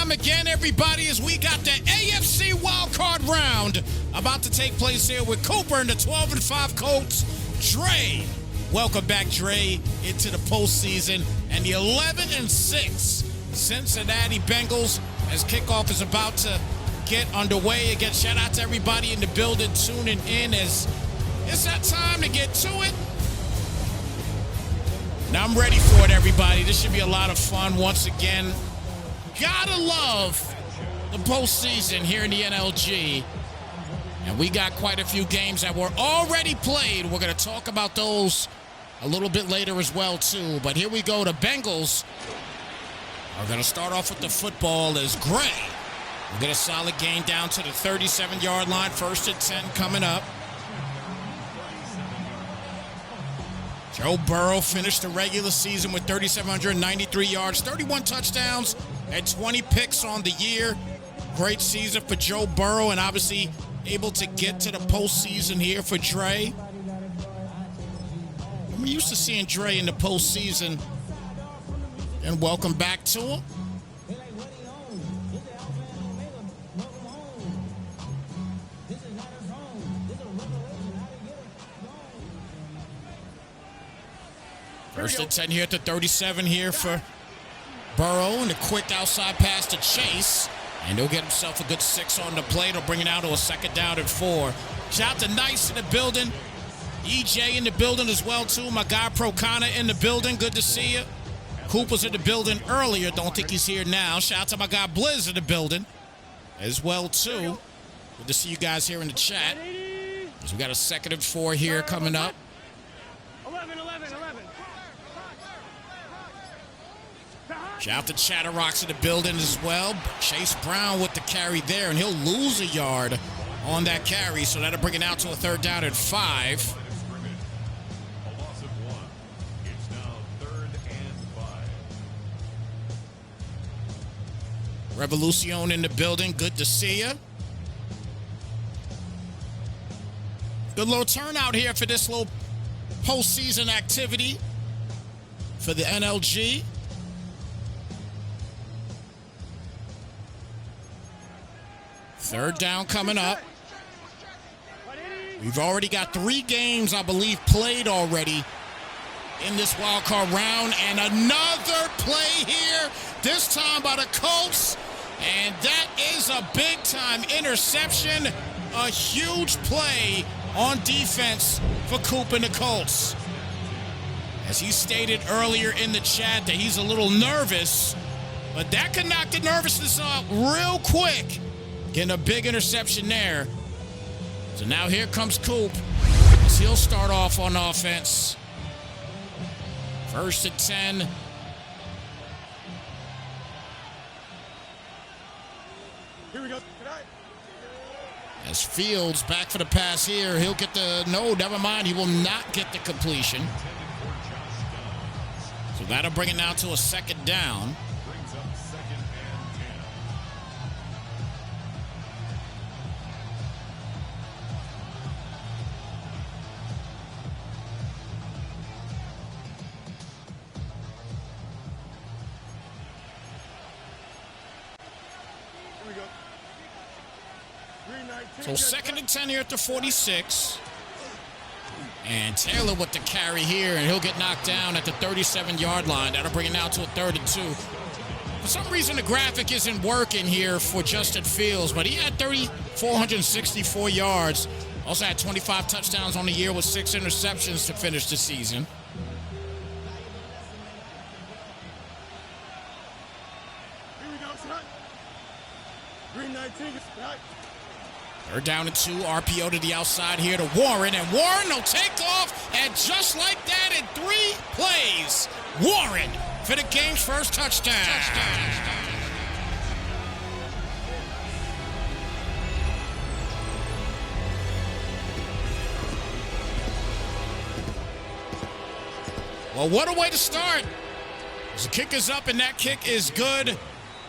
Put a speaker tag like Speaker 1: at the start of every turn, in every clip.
Speaker 1: time again, everybody, as we got the AFC Wildcard round about to take place here with Cooper and the 12-5 Colts. Dre, welcome back, Dre, into the postseason. And the 11-6 Cincinnati Bengals, as kickoff is about to get underway. Again, shout out to everybody in the building tuning in as it's that time to get to it. Now I'm ready for it, everybody. This should be a lot of fun once again. Gotta love the postseason here in the NLG. And we got quite a few games that were already played. We're going to talk about those a little bit later as well, too. But here we go. The Bengals are going to start off with the football as Gray will get a solid gain down to the 37-yard line. 1st and 10 coming up. Joe Burrow finished the regular season with 3,793 yards, 31 touchdowns, and 20 picks on the year. Great season for Joe Burrow, and obviously able to get to the postseason here for Dre. We're used to seeing Dre in the postseason, and welcome back to him. First and 10 here at the 37 here for Burrow, and a quick outside pass to Chase. And he'll get himself a good 6 on the plate. He'll bring it out to a 2nd down and 4. Shout out to Nice in the building. EJ in the building as well, too. My guy Procana in the building. Good to see you. Coop was in the building earlier. Don't think he's here now. Shout out to my guy Blizz in the building as well, too. Good to see you guys here in the chat. So we got a 2nd and 4 here coming up.
Speaker 2: 11.
Speaker 1: Shout out to Chatterrocks in the building as well. Chase Brown with the carry there, and he'll lose a yard on that carry, so that'll bring it out to a 3rd down and 5. Revolucion in the building. Good to see you. Good little turnout here for this little postseason activity for the NLG. Third down coming up. We've already got 3 games, I believe, played already in this wild card round. And another play here, this time by the Colts. And that is a big-time interception. A huge play on defense for Coop and the Colts. As he stated earlier in the chat that he's a little nervous, but that could knock the nervousness out real quick. Getting a big interception there. So now here comes Coop, as he'll start off on offense. 1st and 10.
Speaker 2: Here we go.
Speaker 1: As Fields back for the pass here, he'll get the, no, never mind, he will not get the completion. So that'll bring it now to a 2nd down. So 2nd and 10 here at the 46. And Taylor with the carry here, and he'll get knocked down at the 37-yard line. That'll bring it now to a 3rd and 2. For some reason, the graphic isn't working here for Justin Fields, but he had 3,464 yards. Also had 25 touchdowns on the year with 6 interceptions to finish the season.
Speaker 2: Here we go, son. Green 19.
Speaker 1: 3rd down and 2, RPO to the outside here to Warren, and Warren will take off, and just like that in 3 plays, Warren for the game's first touchdown. Well, what a way to start. The kick is up, and that kick is good.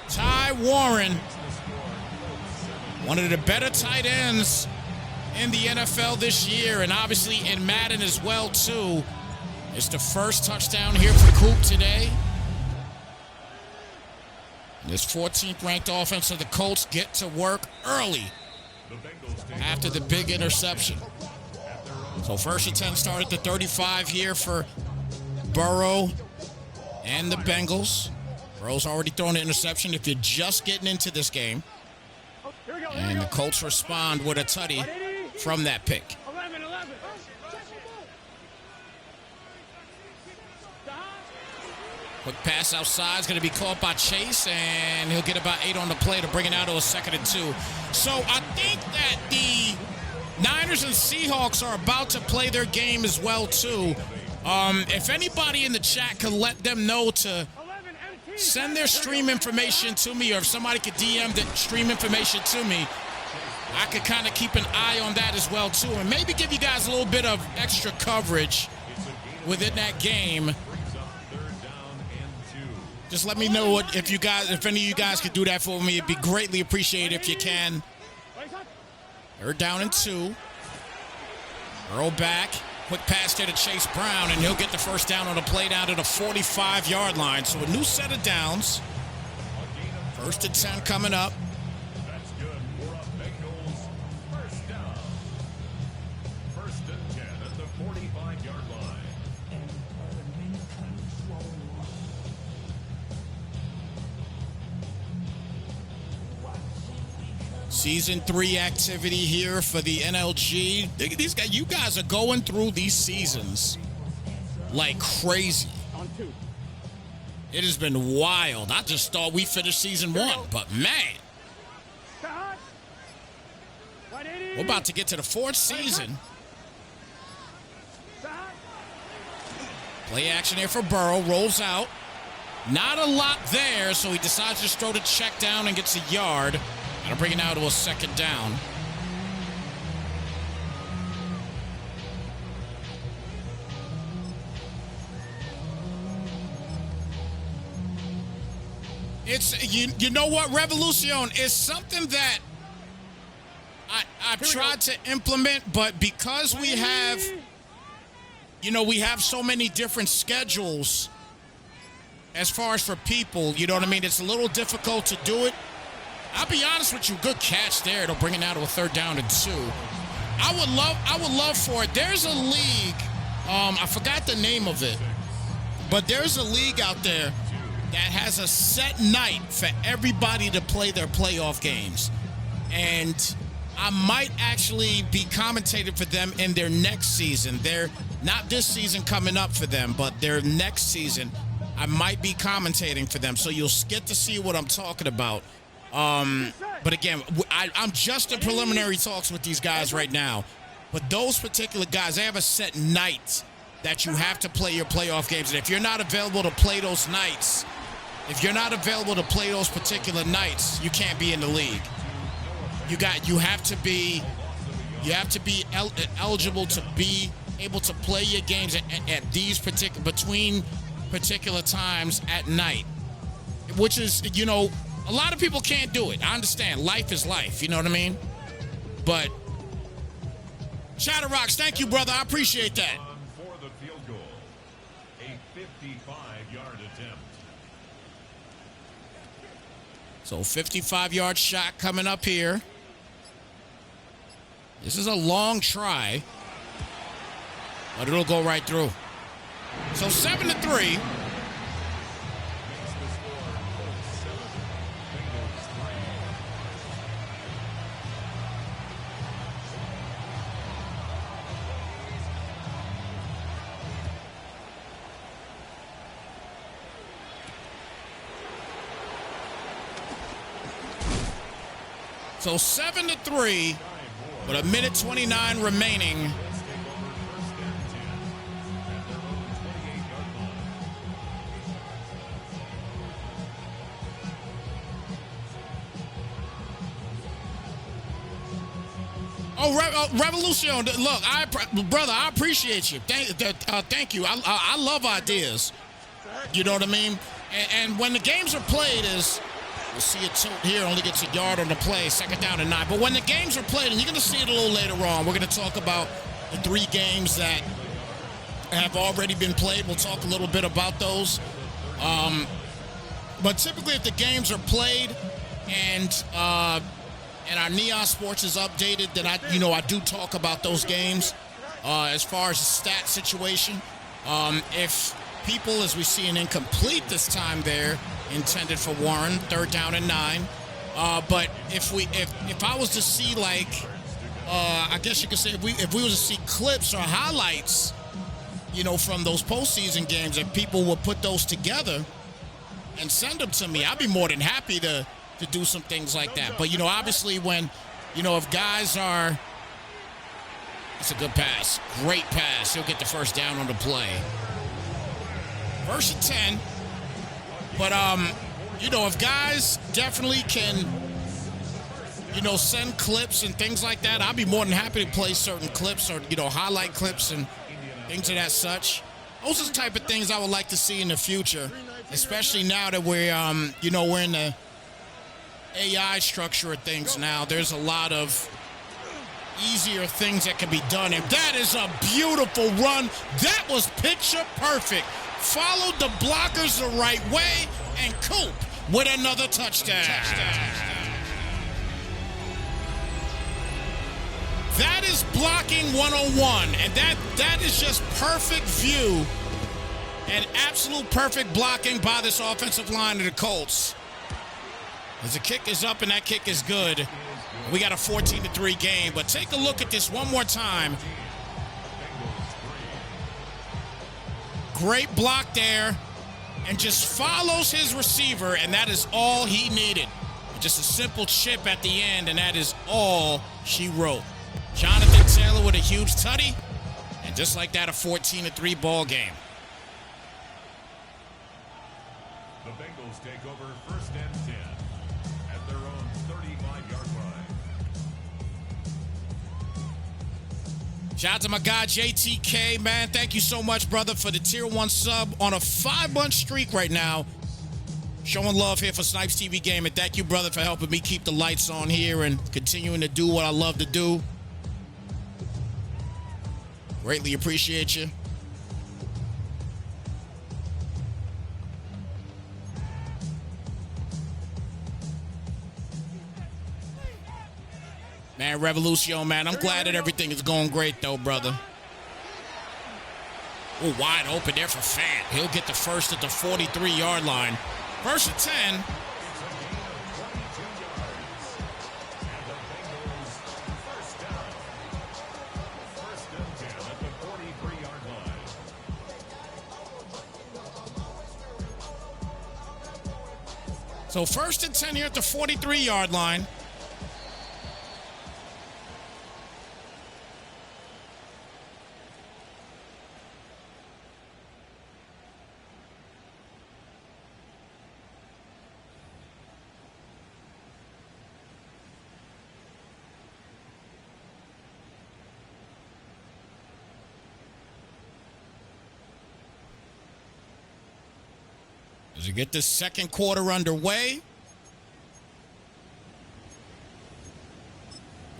Speaker 1: Ty Warren, one of the better tight ends in the NFL this year, and obviously in Madden as well, too. It's the first touchdown here for Coop today. This 14th ranked offense of the Colts get to work early after the big interception. So first and 10 start at the 35 here for Burrow and the Bengals. Burrow's already thrown an interception if you're just getting into this game. And the Colts respond with a tutty from that pick.
Speaker 2: 11.
Speaker 1: Quick pass outside is going to be caught by Chase, and he'll get about 8 on the play to bring it out to a 2nd and 2. So I think that the Niners and Seahawks are about to play their game as well, too. If anybody in the chat could let them know to send their stream information to me, or if somebody could DM the stream information to me, I could kind of keep an eye on that as well, too, and maybe give you guys a little bit of extra coverage within that game. Just let me know if any of you guys could do that for me. It'd be greatly appreciated if you can. 3rd down and 2. Earl back. Quick pass there to Chase Brown, and he'll get the first down on the play down to the 45-yard line. So a new set of downs. 1st and 10 coming up.
Speaker 3: That's good for a Bengals first down. 1st and 10 at the 45-yard line.
Speaker 1: Season 3 activity here for the NLG. These guys, you guys are going through these seasons like crazy.
Speaker 2: On 2.
Speaker 1: It has been wild. I just thought we finished season 1, but man, we're about to get to the 4th season. Play action here for Burrow. Rolls out. Not a lot there, so he decides to just throw the check down and gets a yard. Got to bring it now to a 2nd down. It's, you know what, Revolution is something that I've tried to implement, but because we have, we have so many different schedules as far as for people, you know what I mean? It's a little difficult to do it. I'll be honest with you, good catch there. It'll bring it now to a 3rd down and 2. I would love for it. There's a league, I forgot the name of it, but there's a league out there that has a set night for everybody to play their playoff games. And I might actually be commentating for them in their next season. They're not this season coming up for them, but their next season, I might be commentating for them. So you'll get to see what I'm talking about. But again, I'm just in preliminary talks with these guys right now. But those particular guys, they have a set night that you have to play your playoff games. And if you're not available to play those nights, if you're not available to play those particular nights, you can't be in the league. You have to be eligible to be able to play your games at these between particular times at night, which is, a lot of people can't do it. I understand. Life is life. You know what I mean? But Chatterrocks, thank you, brother. I appreciate that.
Speaker 3: For the field goal, a 55-yard attempt.
Speaker 1: So 55-yard shot coming up here. This is a long try, but it'll go right through. So 7-3. So 7-3, with 1:29 remaining. Revolution! Look, brother, I appreciate you. Thank you. I love ideas. You know what I mean? And when the games are played, you'll see it tilt here, only gets a yard on the play, 2nd down and 9. But when the games are played, and you're going to see it a little later on, we're going to talk about the 3 games that have already been played. We'll talk a little bit about those. But typically, if the games are played and our Neon Sports is updated, then I do talk about those games as far as the stat situation. If people, as we see an incomplete this time there, intended for Warren, 3rd down and 9. But if I was to see, like, I guess you could say if we was to see clips or highlights, from those postseason games, if people would put those together and send them to me, I'd be more than happy to do some things like that. But, obviously when, if guys are, it's a good pass, great pass, he'll get the 1st down on the play. 1st and 10. But, if guys definitely can, send clips and things like that, I'd be more than happy to play certain clips or, highlight clips and things of that such. Those are the type of things I would like to see in the future, especially now that we're in the AI structure of things now. There's a lot of easier things that can be done. And that is a beautiful run. That was picture perfect. Followed the blockers the right way, and Coop with another touchdown. That is blocking 101, and that is just perfect view and absolute perfect blocking by this offensive line of the Colts. As the kick is up and that kick is good, we got a 14-3 game. But take a look at this one more time. Great block there, and just follows his receiver, and that is all he needed. Just a simple chip at the end, and that is all she wrote. Jonathan Taylor with a huge tutty, and just like that, a 14-3 ball game.
Speaker 3: The Bengals take over 1st and 10 at their own 35-yard line.
Speaker 1: Shout out to my guy, JTK, man. Thank you so much, brother, for the Tier 1 sub on a 5-month streak right now. Showing love here for Snypz TV Gaming. Thank you, brother, for helping me keep the lights on here and continuing to do what I love to do. Greatly appreciate you. Man, Revolution, man, I'm glad that everything is going great, though, brother. Oh, wide open there for Fant. He'll get the 1st at the 43-yard line. 1st and 10. So 1st and 10 here at the 43-yard line. As we get this 2nd quarter underway.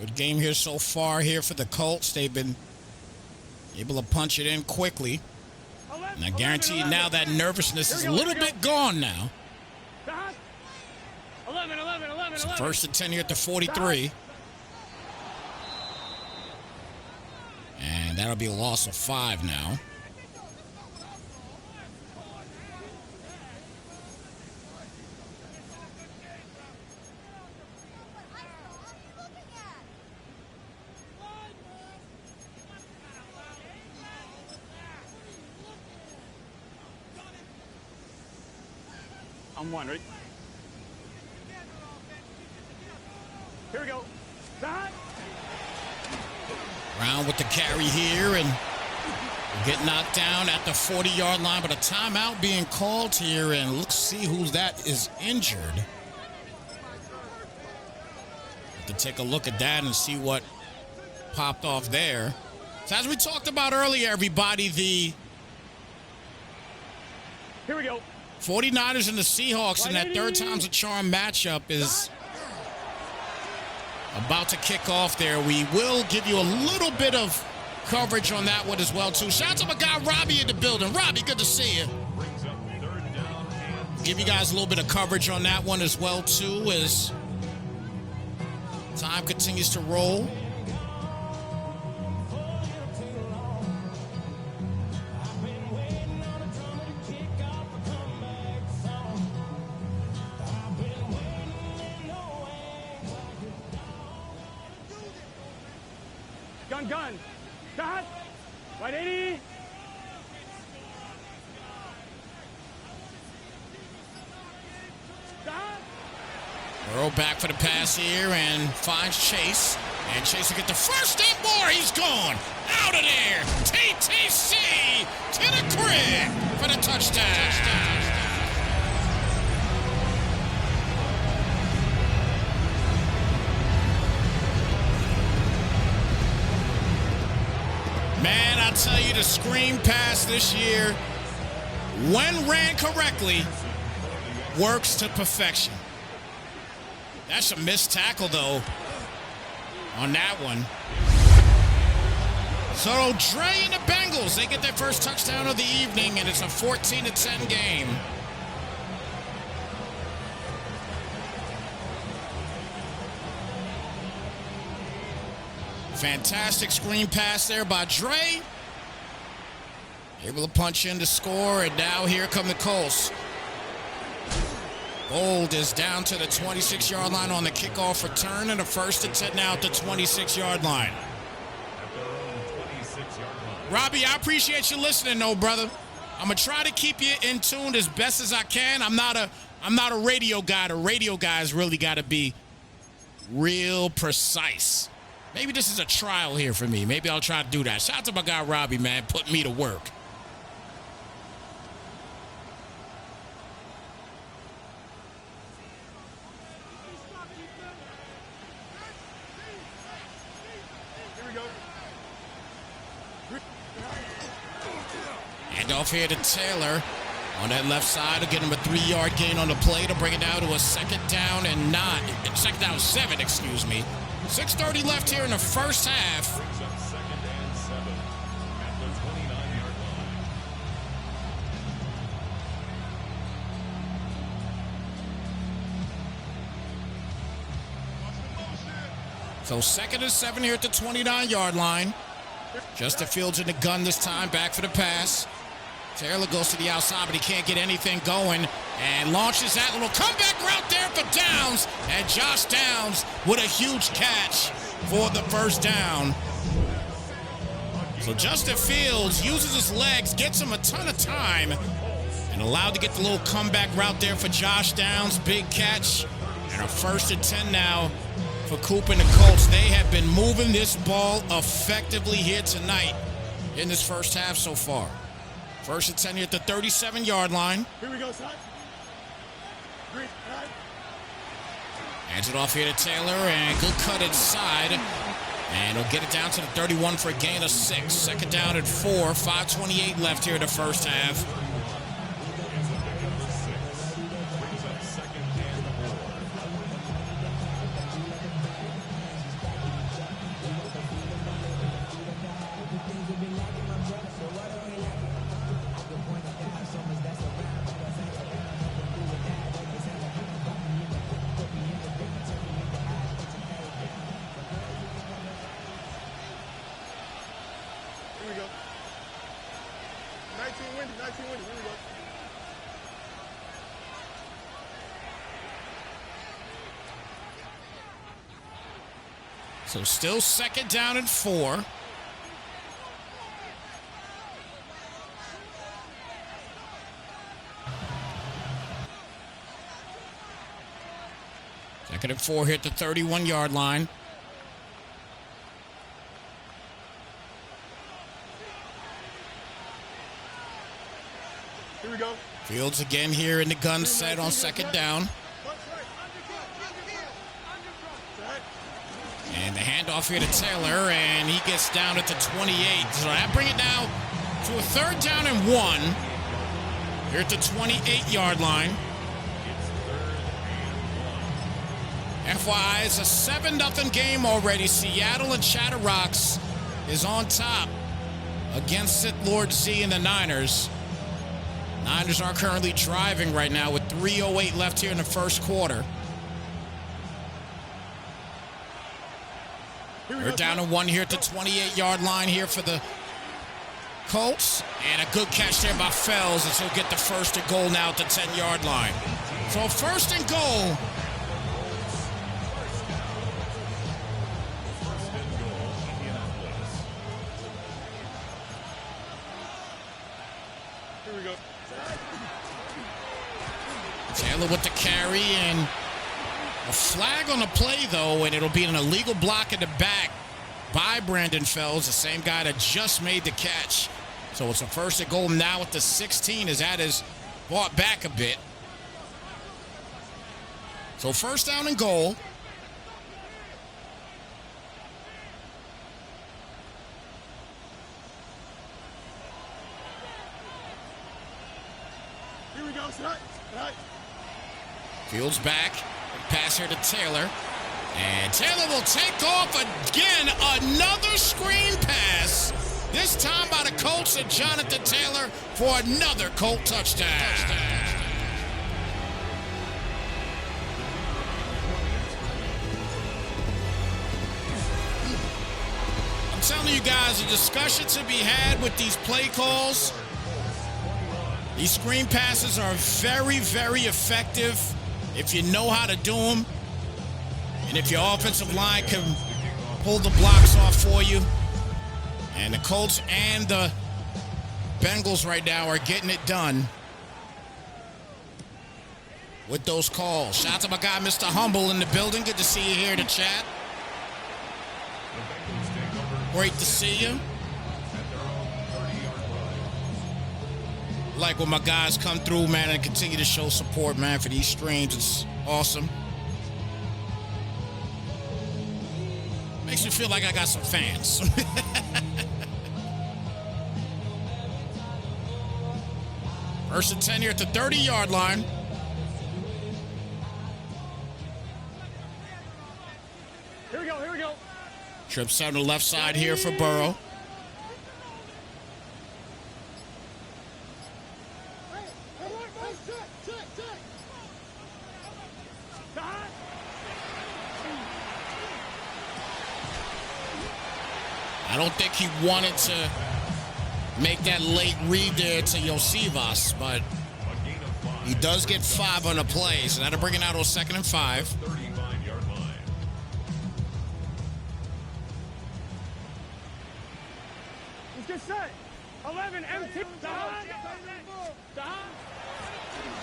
Speaker 1: Good game here so far here for the Colts. They've been able to punch it in quickly. And I guarantee you now that nervousness is a little bit gone now.
Speaker 2: 11.
Speaker 1: So 1st and 10 here at the 43. And that'll be a loss of 5 now.
Speaker 2: I'm 1, right? Here we go.
Speaker 1: Brown with the carry here, and we'll get knocked down at the 40-yard line, but a timeout being called here, and let's see who that is injured. Have to take a look at that and see what popped off there. So as we talked about earlier, everybody, the
Speaker 2: Here we go.
Speaker 1: 49ers and the Seahawks in that 3rd time's a charm matchup is about to kick off there. We will give you a little bit of coverage on that one as well, too. Shout out to my guy Robbie in the building. Robbie, good to see you. give you guys a little bit of coverage on that one as well, too, as time continues to roll.
Speaker 2: Gun. Shot. 180.
Speaker 1: Burrow back for the pass here and finds Chase. And Chase will get the first and more. He's gone. Out of there. TTC to the crib for the touchdown. Man, I tell you, the screen pass this year, when ran correctly, works to perfection. That's a missed tackle, though, on that one. So Dre and the Bengals, they get their first touchdown of the evening, and it's a 14-10 game. Fantastic screen pass there by Dre. Able to punch in to score, and now here come the Colts. Gold is down to the 26-yard line on the kickoff return, and a 1st and 10 now at the 26-yard line. Robbie, I appreciate you listening, though, brother. I'm gonna try to keep you in tune as best as I can. I'm not a radio guy. The radio guys really got to be real precise. Maybe this is a trial here for me. Maybe I'll try to do that. Shout out to my guy Robbie, man, putting me to work. And off here to Taylor on that left side to get him a 3-yard gain on the play to bring it down to a 2nd down and 7, excuse me. 6:30 left here in the first half.
Speaker 3: Brings up 2nd and 7 at the 29-yard line.
Speaker 1: So 2nd and 7 here at the 29-yard line. Justin Fields in the gun this time, back for the pass. Taylor goes to the outside, but he can't get anything going and launches that little comeback route there for Downs. And Josh Downs with a huge catch for the 1st down. So Justin Fields uses his legs, gets him a ton of time, and allowed to get the little comeback route there for Josh Downs. Big catch. And a 1st and 10 now for Coop and the Colts. They have been moving this ball effectively here tonight in this first half so far. 1st and 10 here at the 37-yard line.
Speaker 2: Here we go, son.
Speaker 1: Hands it off here to Taylor, and good cut inside. And he'll get it down to the 31 for a gain of 6. 2nd down at 4. 5:28 left here in the first half.
Speaker 4: Here we go. 19 windy. Here we go.
Speaker 1: So still 2nd down and 4. Second and 4 here at the 31-yard line.
Speaker 4: Here we go.
Speaker 1: Fields again here in the gun set on 2nd down. And the handoff here to Taylor, and he gets down at the 28. So that brings it now to a 3rd down and 1 here at the 28-yard line. FYI, it's a 7-0 game already. Seattle and Chatterrocks is on top against Sith Lord Z and the Niners. Niners are currently driving right now with 3:08 left here in the first quarter. They're down to one here at the 28-yard line here for the Colts. And a good catch there by Fells as he'll get the first and goal now at the 10-yard line. So first and goal.
Speaker 4: Here we go.
Speaker 1: Taylor with the carry and a flag on the play, though, and it'll be an illegal block in the back by Brandon Fells, the same guy that just made the catch. So it's a first and goal now at the 16 as that is brought back a bit. So first down and goal.
Speaker 4: Here we go, Snypz.
Speaker 1: Fields back. Pass here to Taylor. And Taylor will take off again. Another screen pass. This time by the Colts and Jonathan Taylor for another Colt touchdown. I'm telling you guys, a discussion to be had with these play calls. These screen passes are very, very effective if you know how to do them. And if your offensive line can pull the blocks off for you. And the Colts and the Bengals right now are getting it done with those calls. Shout out to my guy, Mr. Humble, in the building. Good to see you here in the chat. Great to see you. Like when my guys come through, man, and continue to show support, man, for these streams. It's awesome. Makes me feel like I got some fans. First and 10 here at the 30-yard line.
Speaker 2: Here we go, here we go.
Speaker 1: Trips on the left side here for Burrow. I don't think he wanted to make that late read there to Yosivas, but he does get 5 on the play, so that'll bring it out to a 2nd and 5.
Speaker 3: 35-yard line.
Speaker 2: Let's get set. 11, empty.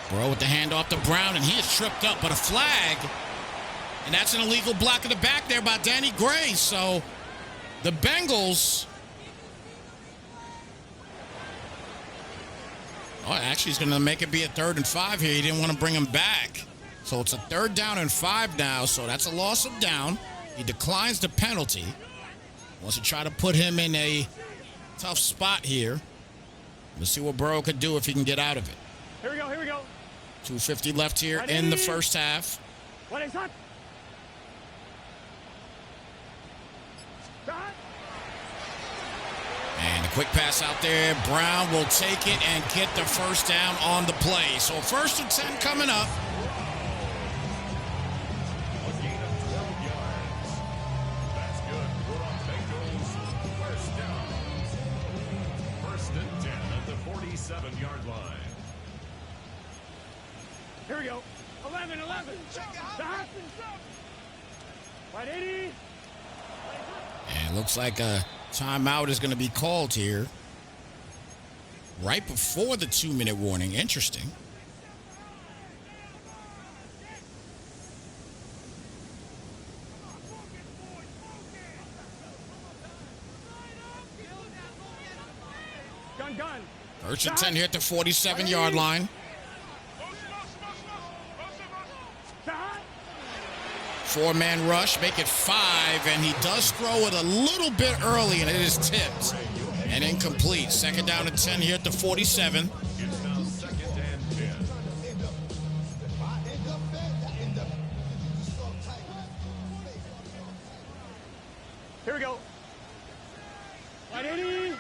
Speaker 1: Burrow with the handoff to Brown, and he is tripped up, but a flag. And that's an illegal block in the back there by Danny Gray. So the Bengals... Oh, actually, he's going to make it be a 3rd and 5 here. He didn't want to bring him back. So it's a 3rd down and 5 now. So that's a loss of down. He declines the penalty. Wants to try to put him in a tough spot here. Let's see what Burrow could do if he can get out of it.
Speaker 2: Here we go, here we go.
Speaker 1: 2:50 left here in the first half.
Speaker 2: What is that?
Speaker 1: And a quick pass out there. Brown will take it and get the first down on the play. So 1st and 10 coming up.
Speaker 3: A gain of 12 yards. That's good for the Bengals. First down. 1st and 10 at the 47-yard line.
Speaker 2: Here we go. 11. Right, 80.
Speaker 1: And it looks like a timeout is going to be called here right before the 2-minute warning. Interesting.
Speaker 2: Gun.
Speaker 1: 1st and 10 here at the 47-yard line. 4-man rush, make it 5, and he does throw it a little bit early, and it is tipped and incomplete. 2nd down and 10 here at the 47.
Speaker 3: It's now 2nd and 10.
Speaker 2: Here we go. Right, 80.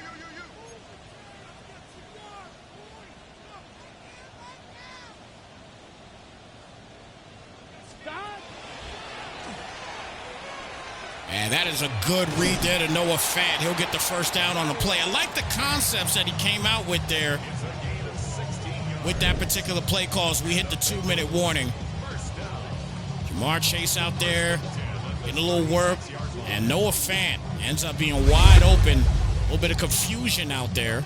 Speaker 1: And that is a good read there to Noah Fant. He'll get the first down on the play. I like the concepts that he came out with there with that particular play call as we hit the 2-minute warning. Jamar Chase out there getting a little work. And Noah Fant ends up being wide open. A little bit of confusion out there.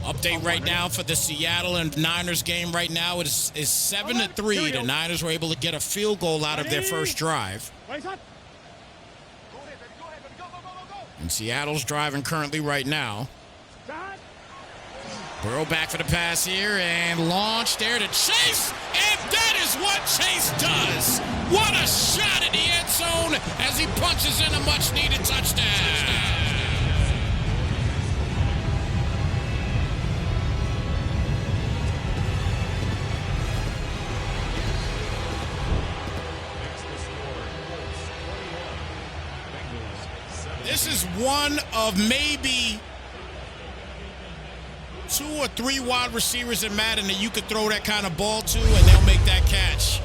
Speaker 1: Update right now for the Seattle and Niners game right now is 7-3. The Niners were able to get a field goal out of their first drive. And Seattle's driving currently right now. Burrow back for the pass here and launch there to Chase. And that is what Chase does. What a shot in the end zone as he punches in a much-needed touchdown. This is one of maybe 2 or 3 wide receivers in Madden that you could throw that kind of ball to and they'll make that catch.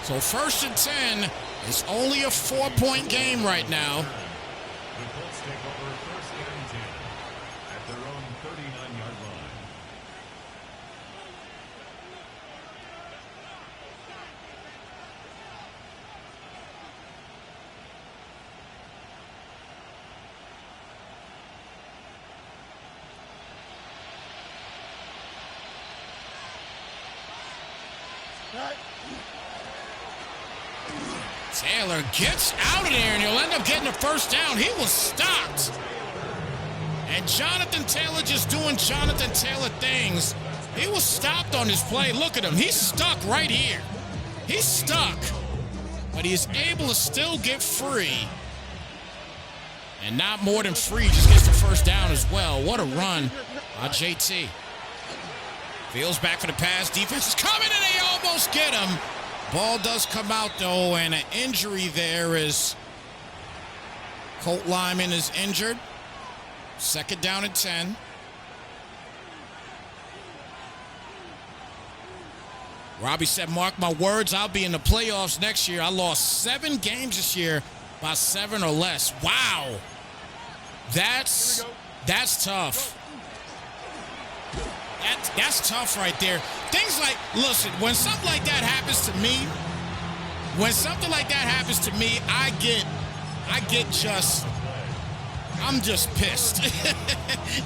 Speaker 1: So 1st and 10 is only a 4-point game right now.
Speaker 3: The Colts take over 1st and 10 at their own 39-yard line.
Speaker 1: Taylor gets out of there, and he'll end up getting a first down. He was stopped. And Jonathan Taylor just doing Jonathan Taylor things. He was stopped on his play. Look at him. He's stuck right here. He's stuck. But he's able to still get free. And not more than free. Just gets the first down as well. What a run by JT. Fields back for the pass. Defense is coming, and they almost get him. Ball does come out, though, and an injury there is Colt Lyman is injured. 2nd down and 10. Robbie said, mark my words, I'll be in the playoffs next year. I lost 7 games this year by 7 or less. Wow. That's tough. That's tough right there. Things like, listen, when something like that happens to me, I'm just pissed.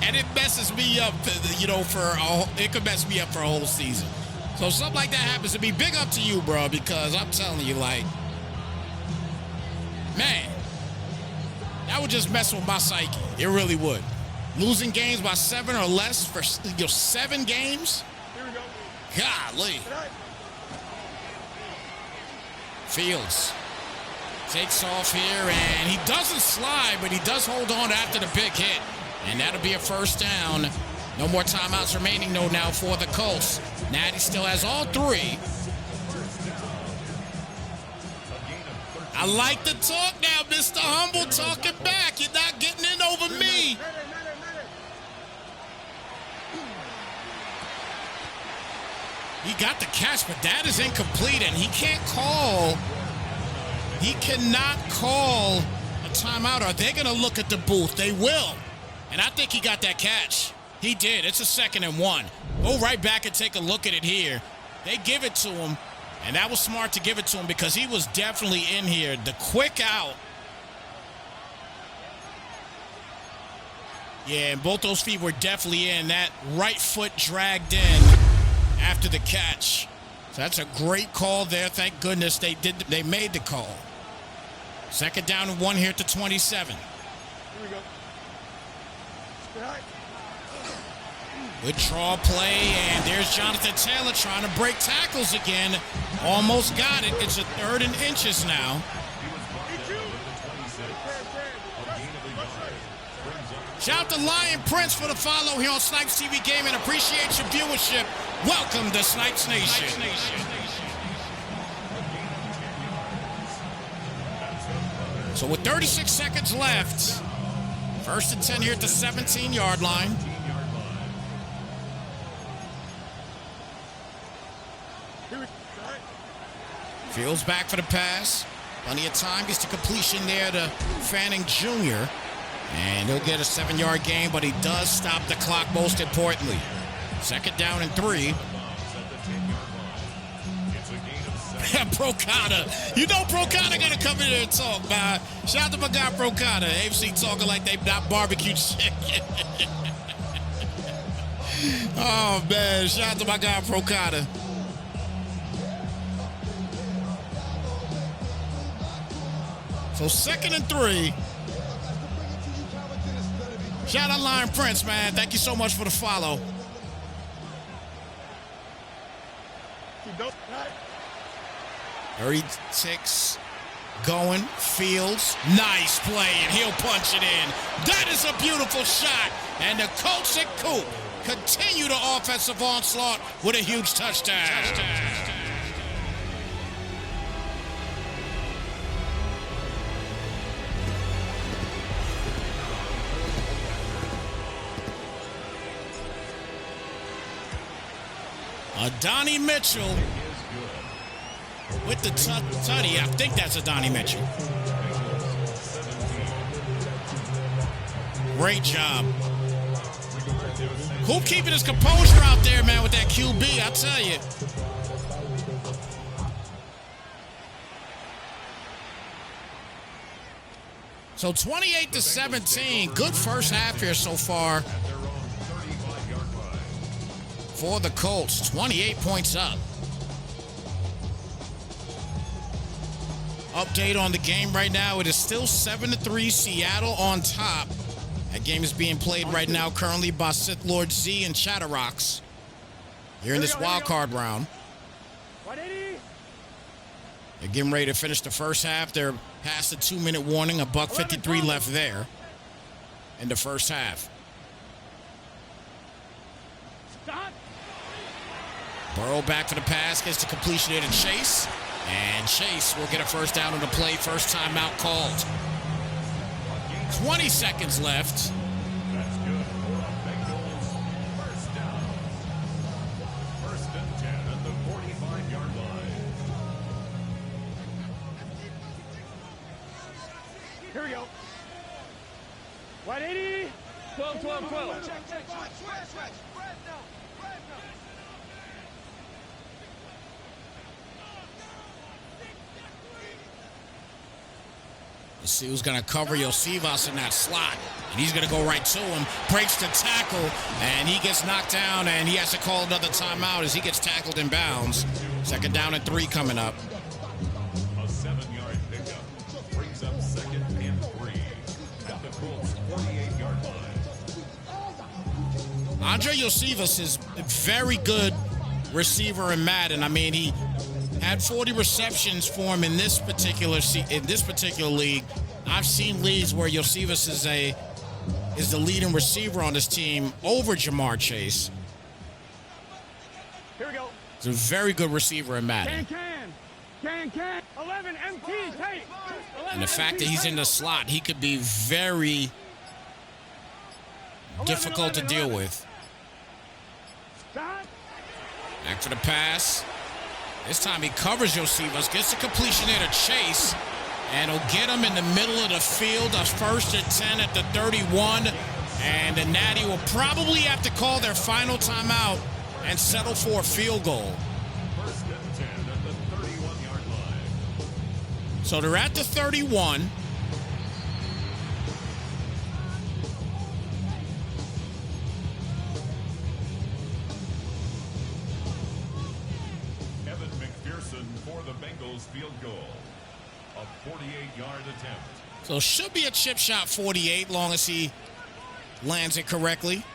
Speaker 1: And it messes me up, it could mess me up for a whole season. So something like that happens to me, big up to you, bro, because I'm telling you, like, man, that would just mess with my psyche. It really would. Losing games by 7 or less for 7 games?
Speaker 4: Here we go.
Speaker 1: Golly. Fields takes off here, and he doesn't slide, but he does hold on after the big hit. And that'll be a first down. No more timeouts remaining, though, now for the Colts. Natty still has all 3. I like the talk now, Mr. Humble, talking back. You're not getting in over me. He got the catch, but that is incomplete, and he cannot call a timeout. Are they going to look at the booth? They will. And I think he got that catch. He did. It's a 2nd and 1. Go right back and take a look at it here. They give it to him, and that was smart to give it to him because he was definitely in here. The quick out. Yeah, and both those feet were definitely in. That right foot dragged in after the catch. So that's a great call there. Thank goodness they made the call. 2nd down and 1 here at the 27.
Speaker 4: Here we go.
Speaker 1: Good draw play, and there's Jonathan Taylor trying to break tackles again. Almost got it. It's a 3rd and inches now. Shout out to Lion Prince for the follow here on Snypz TV Gaming. Appreciate your viewership. Welcome to Snypz Nation. So with 36 seconds left, First and 10 here at the 17-yard line.
Speaker 3: 17-yard line.
Speaker 1: Fields back for the pass. Plenty of time. Gets the completion there to Fanning Jr. And he'll get a 7-yard gain, but he does stop the clock most importantly. Second down and 3.
Speaker 3: At the 10-yard line. It's a gain of 7.
Speaker 1: Procada. You know Procada got to come in here and talk, man. Shout out to my guy Procada. AFC talking like they not barbecue chicken. Oh, man. Shout out to my guy Procada. So second and 3. Shout out Lion Prince, man. Thank you so much for the follow. 36 going. Fields. Nice play, and he'll punch it in. That is a beautiful shot. And the Colts and Coop continue the offensive onslaught with a huge touchdown. Donnie Mitchell with the tutty. I think that's a Donnie Mitchell. Great job. Who keeping his composure out there, man, with that QB, I tell you. So 28-17. Good first half here so far for the Colts. 28 points up. Update on the game right now. It is still 7-3, Seattle on top. That game is being played right now currently by Sith Lord Z and Chatterrocks here in this wild card round. They're getting ready to finish the first half. They're past the 2-minute warning. $1:53 left there in the first half. Burrow back for the pass, gets the completion here to Chase. And Chase will get a first down on the play. First timeout called. 20 seconds left.
Speaker 3: That's good for the Bengals. First down. First and 10 at the 45-yard line.
Speaker 2: Here we go. 180. 12, 12, 12.
Speaker 1: Let's see who's going to cover Yosivas in that slot. And he's going to go right to him. Breaks the tackle, and he gets knocked down, and he has to call another timeout as he gets tackled in bounds. Second down and 3 coming up.
Speaker 3: A 7-yard pickup brings up second and 3 at the Colts' 48-yard line.
Speaker 1: Andre Yosivas is a very good receiver in Madden. I mean, he had 40 receptions for him in this particular league. I've seen leagues where Yosivas is the leading receiver on this team over Jamar Chase.
Speaker 2: Here we go.
Speaker 1: He's a very good receiver in Madden.
Speaker 2: Can. 11 MT tape.
Speaker 1: And the fact that he's in the slot, he could be very difficult to deal with.
Speaker 2: Stop.
Speaker 1: Back for the pass. This time he covers Yosivas, gets the completion there to Chase, and he'll get him in the middle of the field. A first and 10 at the 31, and the Natty will probably have to call their final timeout and settle for a field goal.
Speaker 3: First and 10 at the 31-yard line.
Speaker 1: So they're at the 31.
Speaker 3: For the Bengals field goal, a 48-yard attempt.
Speaker 1: So should be a chip shot 48, long as he lands it correctly.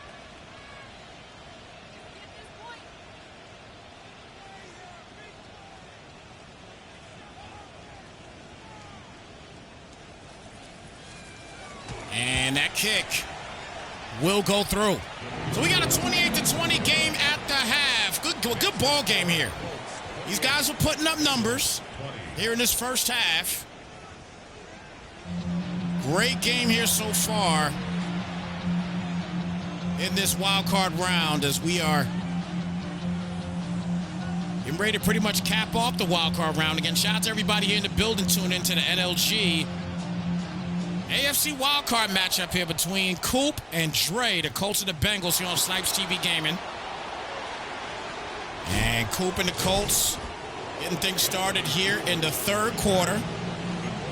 Speaker 1: And that kick will go through. So we got a 28-20 game at the half. Good ball game here. These guys are putting up numbers here in this first half. Great game here so far. in this wild card round as we are getting ready to pretty much cap off the wild card round. Again, shout out to everybody here in the building tuning into the NLG AFC wild card matchup here between Coop and Dre, the Colts and the Bengals here on Snypz TV Gaming. And Coop and the Colts getting things started here in the third quarter.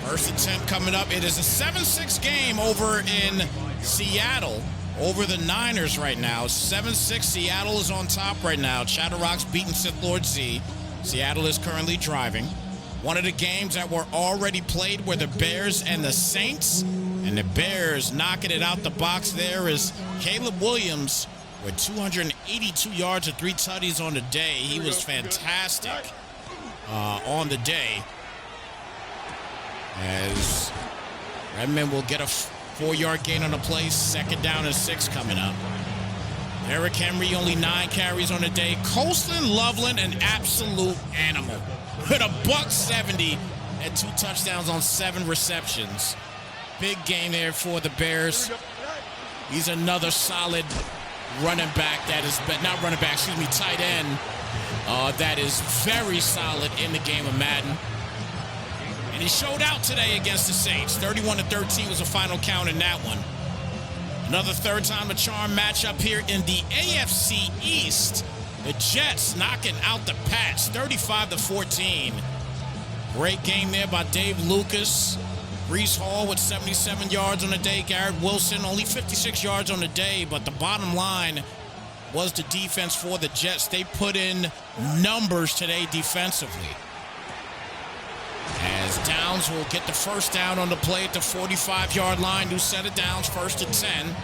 Speaker 1: First attempt coming up. It is a 7-6 game over in Seattle over the Niners right now. 7-6. Seattle is on top right now. Chatterbox beating Sith Lord Z. Seattle is currently driving. One of the games that were already played were the Bears and the Saints. And the Bears knocking it out the box there is Caleb Williams with 282 yards and 3 tutties on the day. He was fantastic on the day. As Redmond will get a 4-yard gain on the play. 2nd down and 6 coming up. Eric Henry only 9 carries on the day. Colston Loveland, an absolute animal, with a $170 and 2 touchdowns on 7 receptions. Big game there for the Bears. He's another solid running back that is, not running back, excuse me, tight end that is very solid in the game of Madden. And he showed out today against the Saints. 31-13 was the final count in that one. Another third time a charm matchup here in the AFC East. The Jets knocking out the Pats, 35-14. Great game there by Dave Lucas. Breece Hall with 77 yards on the day. Garrett Wilson only 56 yards on the day. But the bottom line was the defense for the Jets. They put in numbers today defensively. As Downs will get the first down on the play at the 45-yard line. New set of downs, 1st and 10.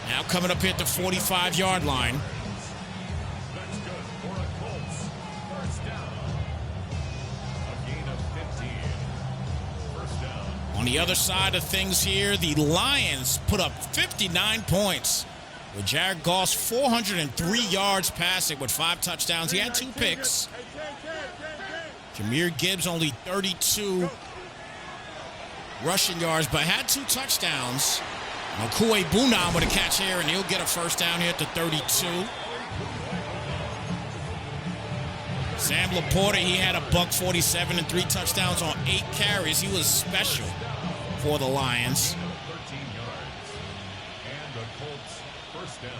Speaker 1: Now coming up here at the 45-yard line.
Speaker 3: That's good for the Colts. First down. A gain of 15. First down.
Speaker 1: On the other side of things here, the Lions put up 59 points. With Jared Goss 403 yards passing with 5 touchdowns. He had 2 picks. Jahmyr Gibbs only 32 rushing yards, but had 2 touchdowns. Okue Bunam with a catch here, and he'll get a first down here at the 32. Sam Laporta, he had a $147 and 3 touchdowns on 8 carries. He was special for the Lions.
Speaker 3: 13 yards. And the Colts first down.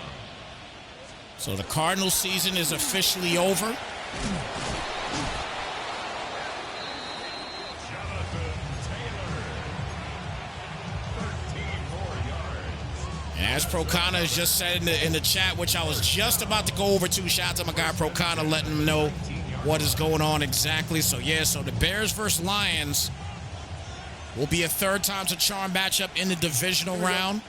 Speaker 1: So the Cardinals season is officially over. As Procana has just said in the chat, which I was just about to go over to, shout out to my guy Procana, letting him know what is going on exactly. So, yeah, so the Bears versus Lions will be a third times a charm matchup in the divisional round.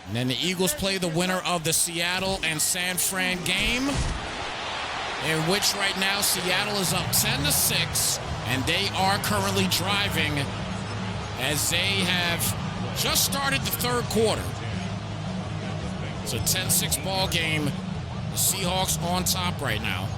Speaker 1: And then the Eagles play the winner of the Seattle and San Fran game, in which right now Seattle is up 10-6, and they are currently driving as they have just started the third quarter. It's a 10-6 ball game. The Seahawks on top right now.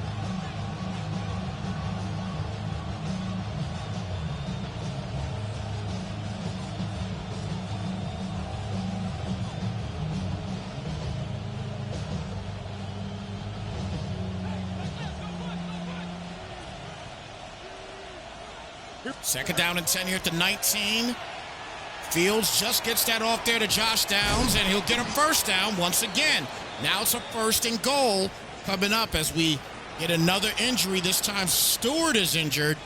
Speaker 1: Second down and 10 here at the 19. Fields just gets that off there to Josh Downs, and he'll get a first down once again. Now it's a 1st and goal coming up as we get another injury. This time Stewart is injured.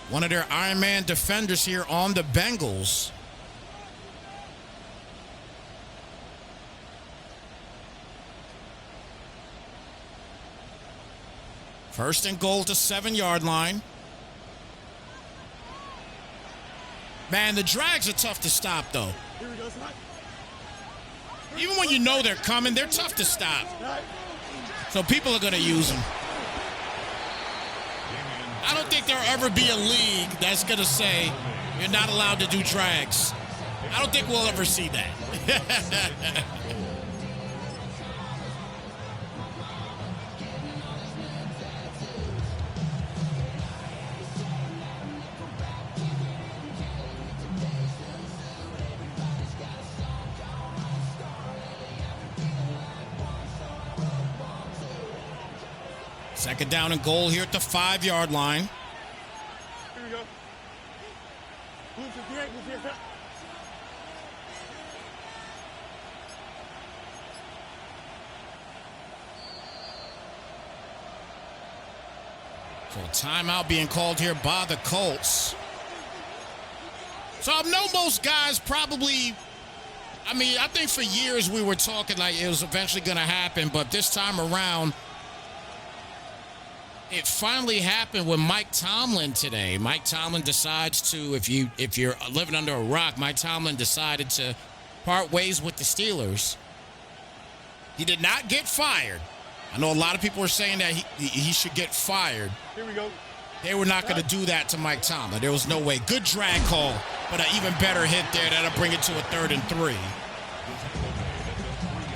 Speaker 1: One of their Iron Man defenders here on the Bengals. First and goal to 7-yard line. Man, the drags are tough to stop, though. Even when you know they're coming, they're tough to stop. So people are going to use them. I don't think there'll ever be a league that's going to say you're not allowed to do drags. I don't think we'll ever see that. Second down and goal here at the 5-yard line.
Speaker 4: Here we go. Move to the ankles here.
Speaker 1: So timeout being called here by the Colts. So I know most guys probably, I think for years we were talking like it was eventually going to happen, but this time around, it finally happened with Mike Tomlin today. Mike Tomlin decides to, if you're living under a rock, Mike Tomlin decided to part ways with the Steelers. He did not get fired. I know a lot of people are saying that he should get fired.
Speaker 4: Here we go.
Speaker 1: They were not going to do that to Mike Tomlin. There was no way. Good drag call, but an even better hit there that'll bring it to a 3rd and 3.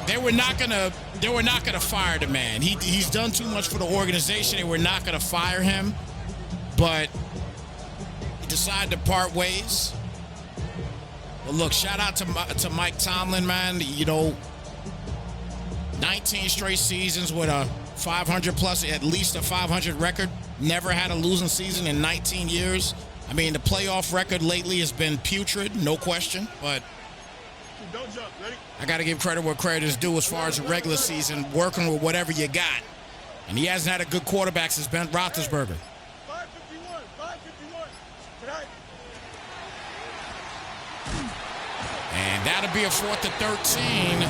Speaker 1: They were not going to fire the man. He's done too much for the organization. They were not going to fire him, but he decided to part ways. Well, look, shout out to Mike Tomlin, man. 19 straight seasons with a 500 plus, at least a 500 record. Never had a losing season in 19 years. The playoff record lately has been putrid, no question. But
Speaker 4: Don't jump. Ready?
Speaker 1: I got to give credit where credit is due as far as the regular season, working with whatever you got. And he hasn't had a good quarterback since Ben Roethlisberger.
Speaker 4: 551. 551. Tonight.
Speaker 1: And that'll be a 4th and 13.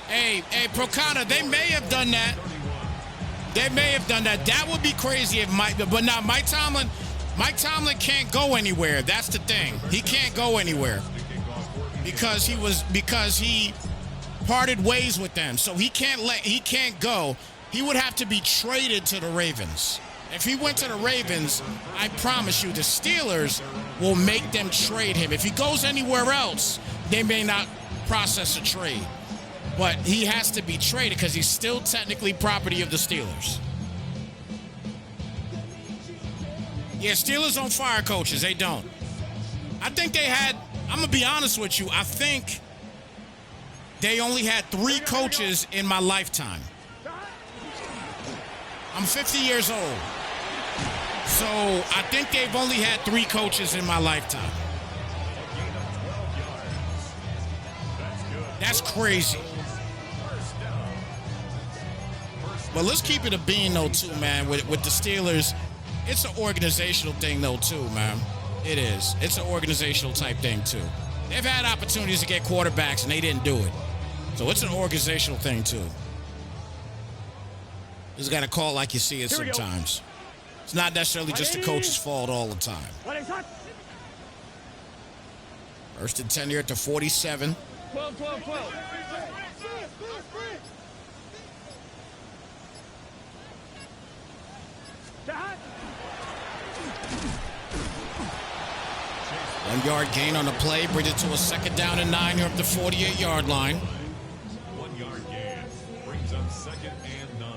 Speaker 1: Hey, Procana, they may have done that. That would be crazy if but now Mike Tomlin can't go anywhere. That's the thing. He can't go anywhere because he parted ways with them. So he can't go. He would have to be traded to the Ravens. If he went to the Ravens, I promise you the Steelers will make them trade him. If he goes anywhere else, they may not process a trade. But he has to be traded because he's still technically property of the Steelers. Yeah, Steelers don't fire coaches. They don't. I think they had, I'm going to be honest with you, I think they only had 3 coaches in my lifetime. I'm 50 years old. So I think they've only had 3 coaches in my lifetime. That's crazy. But let's keep it a bean, though, too, man. With the Steelers, it's an organizational thing, though, too, man. It is. It's an organizational type thing, too. They've had opportunities to get quarterbacks, and they didn't do it. So it's an organizational thing, too. You just got to call it like you see it sometimes. It's not necessarily just the coach's fault all the time. 1st and 10 here at the 47.
Speaker 2: 12, 12, 12.
Speaker 1: One-yard gain on the play, brings it to a 2nd down and 9 here at the 48-yard line.
Speaker 3: 1-yard gain brings up 2nd and 9.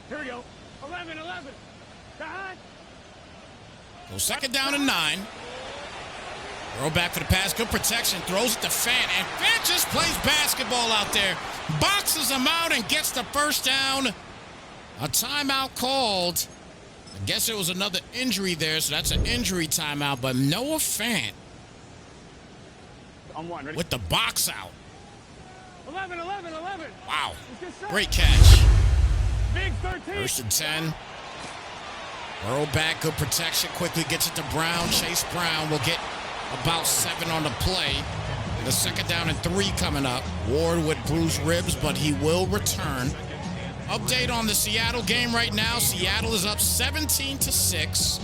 Speaker 2: Here we go. 11, 11.
Speaker 1: So 2nd down and 9. Throw back for the pass. Good protection. Throws it to Fant. And Fant just plays basketball out there. Boxes him out and gets the 1st down. A timeout called. I guess there was another injury there, so that's an injury timeout. But Noah Fant
Speaker 2: On 1, ready?
Speaker 1: with the box out.
Speaker 2: 11, 11, 11.
Speaker 1: Wow. Great catch.
Speaker 2: Big 13.
Speaker 1: 1st and 10. Throw back. Good protection. Quickly gets it to Brown. Chase Brown will get about 7 on the play. The 2nd down and 3 coming up. Ward with bruised ribs, but he will return. Update on the Seattle game right now. Seattle is up 17-6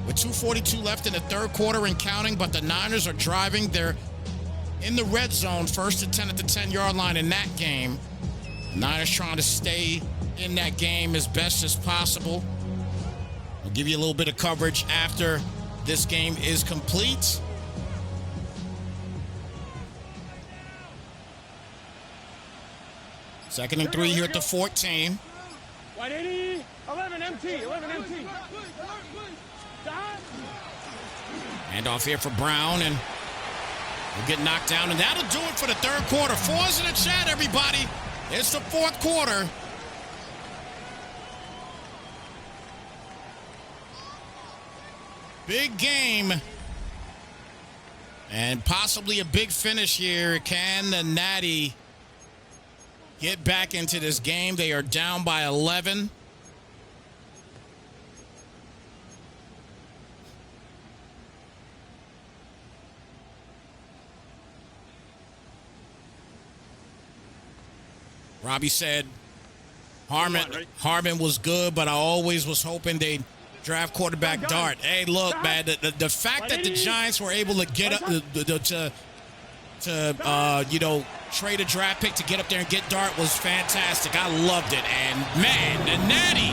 Speaker 1: with 2:42 left in the 3rd quarter and counting, but the Niners are driving. They're in the red zone, 1st and 10 at the 10-yard line in that game. The Niners trying to stay in that game as best as possible. I'll give you a little bit of coverage after this game is complete. 2nd and 3 here at the 14.
Speaker 2: Wide 80. 11 MT. 11 MT.
Speaker 1: Hand off here for Brown, and we'll get knocked down, and that'll do it for the third quarter. 4's in the chat, everybody. It's the fourth quarter. Big game. And possibly a big finish here. Can the Natty get back into this game? They are down by 11. Robbie said Harmon was good, but I always was hoping they'd draft quarterback Dart. Hey, look, man, the fact that the Giants were able to get up to trade a draft pick to get up there and get Dart was fantastic. I loved it. And, man, the Natty,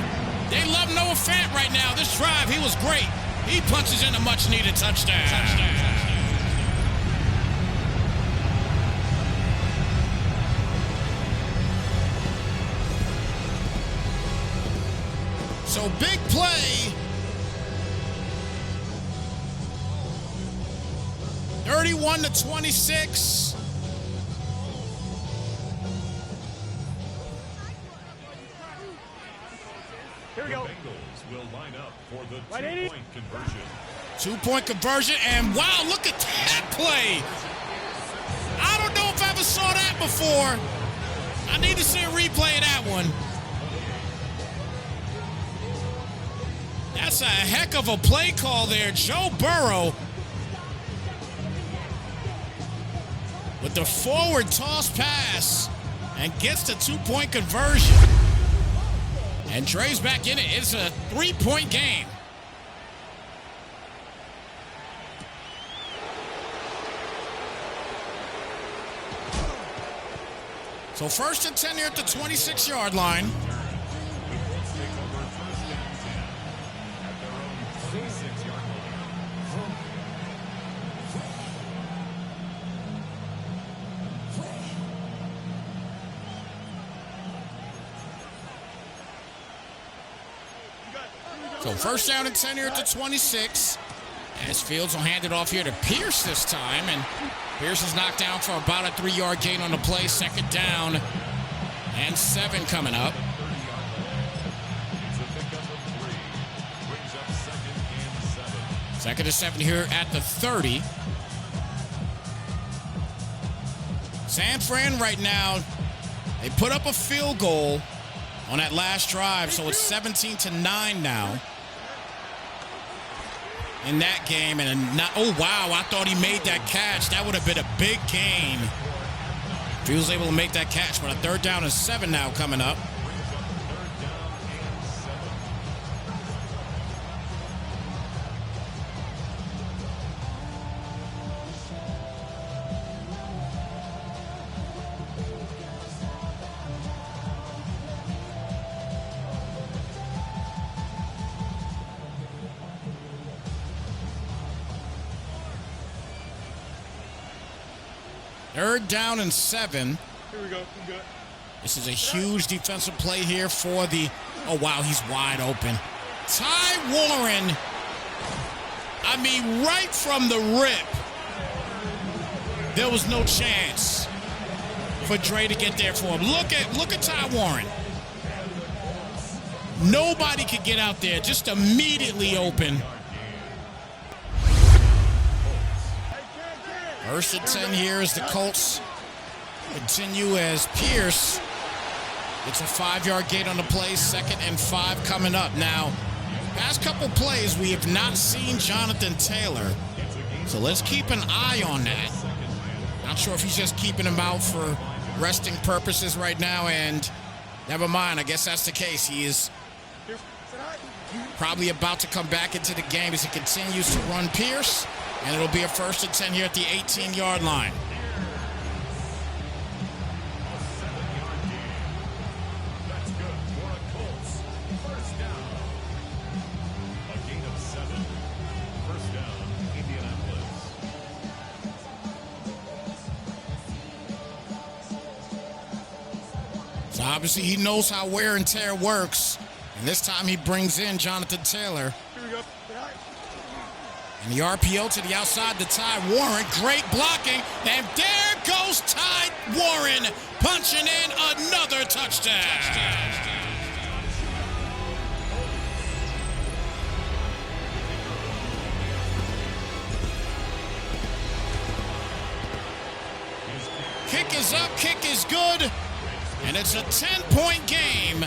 Speaker 1: they love Noah Fant right now. This drive, he was great. He punches in a much-needed touchdown. So big play. 31-26.
Speaker 2: Here we go.
Speaker 3: Bengals will line up for the two-point conversion.
Speaker 1: Two-point conversion, and wow, look at that play. I don't know if I ever saw that before. I need to see a replay of that one. That's a heck of a play call there. Joe Burrow with the forward toss pass and gets the two-point conversion. And Dre's back in it. It's a three-point game. So 1st and 10 here at the 26-yard line. So 1st down and 10 here at the 26. As Fields will hand it off here to Pierce this time. And Pierce is knocked down for about a 3-yard gain on the play. 2nd down and 7 coming up. Second and 7 here at the 30. San Fran right now, they put up a field goal on that last drive, so it's 17-9 now in that game. And not, oh wow, I thought he made that catch. That would have been a big gain if he was able to make that catch. But a 3rd down and 7 now coming up. Third down and 7.
Speaker 4: Here we go. We good.
Speaker 1: This is a huge defensive play here for the... Oh, wow, he's wide open. Ty Warren, I mean, right from the rip, there was no chance for Dre to get there for him. Look at Ty Warren. Nobody could get out there, just immediately open. 1st and 10 here as the Colts continue as Pierce gets a 5-yard gain on the play. 2nd and 5 coming up. Now, past couple plays, we have not seen Jonathan Taylor. So let's keep an eye on that. Not sure if he's just keeping him out for resting purposes right now. And never mind, I guess that's the case. He is probably about to come back into the game as he continues to run Pierce. And it'll be a 1st and 10 here at the 18-yard line.
Speaker 3: That's good for a Colts. 1st down. A gain of 7. 1st down, Indianapolis.
Speaker 1: So Obviously, he knows how wear and tear works. And this time he brings in Jonathan Taylor.
Speaker 4: Here we go.
Speaker 1: And the RPO to the outside to Ty Warren. Great blocking. And there goes Ty Warren punching in another touchdown. Kick is up, kick is good, and it's a 10-point game.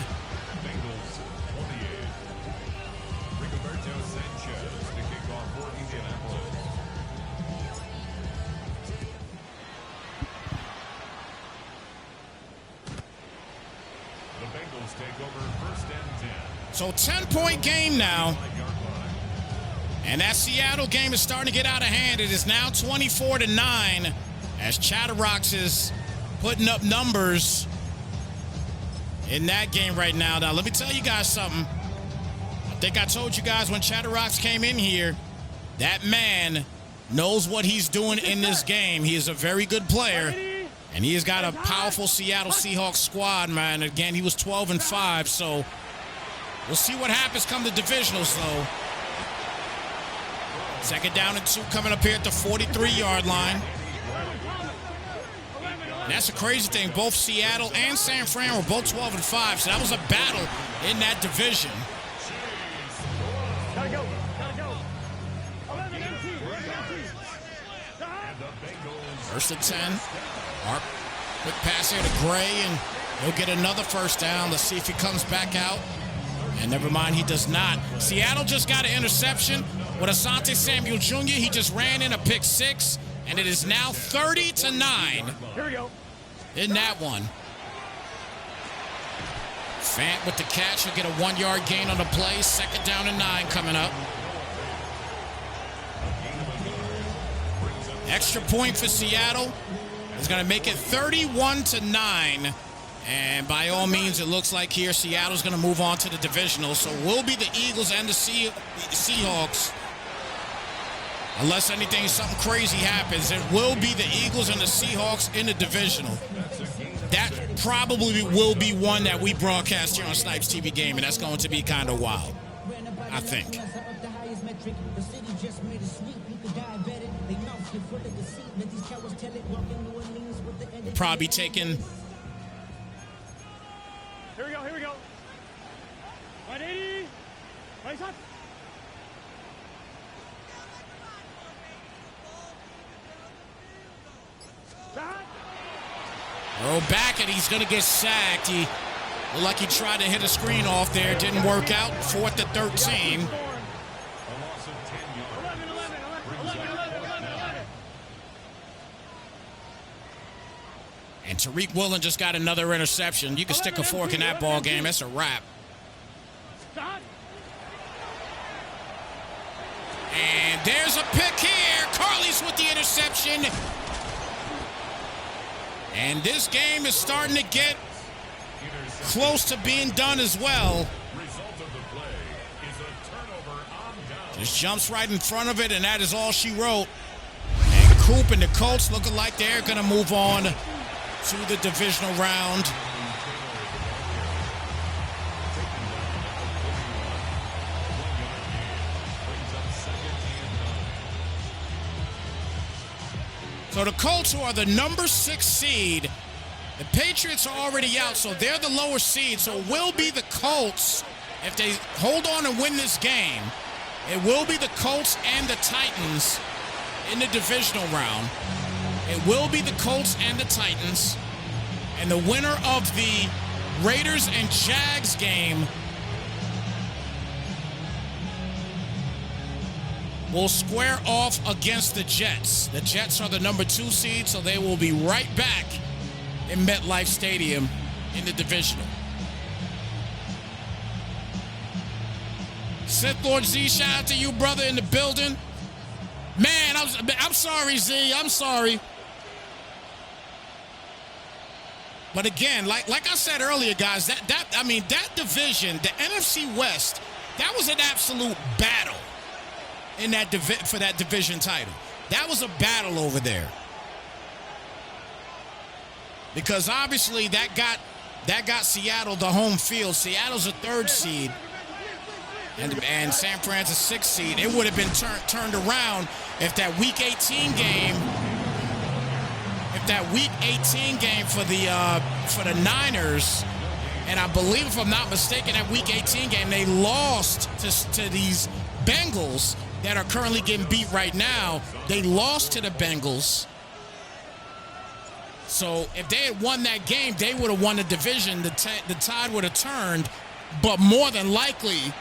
Speaker 3: Bengals 28. Rigoberto Sanchez to kick off for Indianapolis. The Bengals take over first and 10.
Speaker 1: So 10-point game now.
Speaker 3: 5-yard line.
Speaker 1: And that Seattle game is starting to get out of hand. It is now 24-9 as Chatterbox is putting up numbers in that game right now. Now, let me tell you guys something. I think I told you guys when Chatterbox came in here, that man knows what he's doing in this game. He is a very good player, and he has got a powerful Seattle Seahawks squad, man. Again, he was 12-5, so we'll see what happens come the divisionals, though. Second down and 2 coming up here at the 43-yard line. And that's the crazy thing. Both Seattle and San Fran were both 12-5, so that was a battle in that division.
Speaker 2: Gotta go. Gotta go. 11 MT. 11 MT.
Speaker 3: And the Bengals
Speaker 1: First and 10. Quick pass here to Gray, and he'll get another first down. Let's see if he comes back out. And never mind, he does not. Seattle just got an interception with Asante Samuel Jr. He just ran in a pick 6. And it is now 30-9
Speaker 2: Here we go.
Speaker 1: in that one. Fant with the catch. He'll get a 1-yard gain on the play. Second down and 9 coming up. Extra point for Seattle is going to make it 31-9. And by all means, it looks like here Seattle's going to move on to the divisional. So will be the Eagles and the Seahawks. Unless something crazy happens, it will be the Eagles and the Seahawks in the divisional. That probably will be one that we broadcast here on Snypz TV Game, and that's going to be kind of wild, I think. We'll probably be taking...
Speaker 2: Here we go. Here we go. 180. Right side.
Speaker 1: Throw back, and he's going to get sacked. He looked like he tried to hit a screen off there. It didn't work out. 4th and 13.
Speaker 3: a loss of 10 yards.
Speaker 2: 11.
Speaker 1: And Tariq Woolen just got another interception. You can stick a fork in that ball game. That's a wrap.
Speaker 2: Stop.
Speaker 1: And there's a pick here. Carly's with the interception. And this game is starting to get close to being done as well.
Speaker 3: Result of the play is a turnover on down.
Speaker 1: Just jumps right in front of it, and that is all she wrote. And Coop and the Colts looking like they're going to move on to the divisional round. So the Colts, who are the number 6 seed, the Patriots are already out, so they're the lower seed. So it will be the Colts, if they hold on and win this game, it will be the Colts and the Titans in the divisional round. It will be the Colts and the Titans. And the winner of the Raiders and Jags game will square off against the Jets. The Jets are the number 2 seed, so they will be right back in MetLife Stadium in the divisional. Sith Lord Z, shout out to you, brother, in the building. Man, I'm sorry, Z. I'm sorry. But again, like I said earlier, guys, that division, the NFC West, that was an absolute battle in that for that division title. That was a battle over there. Because obviously that got that got Seattle the home field. Seattle's a 3rd seed, and San Fran's a 6th seed. It would have been turned around if that Week 18 game, for the Niners, and I believe, if I'm not mistaken, that Week 18 game, they lost to these Bengals that are currently getting beat right now. They lost to the Bengals. So if they had won that game, they would have won the division. The tide would have turned, but more than likely,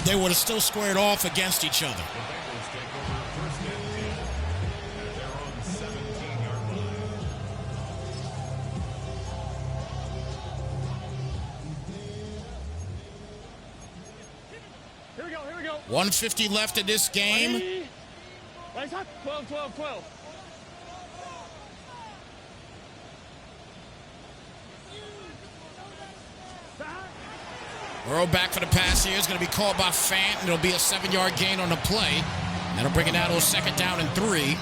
Speaker 1: they would have still squared off against each other.
Speaker 3: The Bengals take over 1st and 10 at their own 17-yard line.
Speaker 2: Here we go, here we go.
Speaker 1: 150 left in this game.
Speaker 2: Ready? Lights up. 12, 12, 12.
Speaker 1: Burrow back for the pass here. It's going to be called by Fant, and it'll be a 7-yard gain on the play. That'll bring it down to a 2nd down and 3,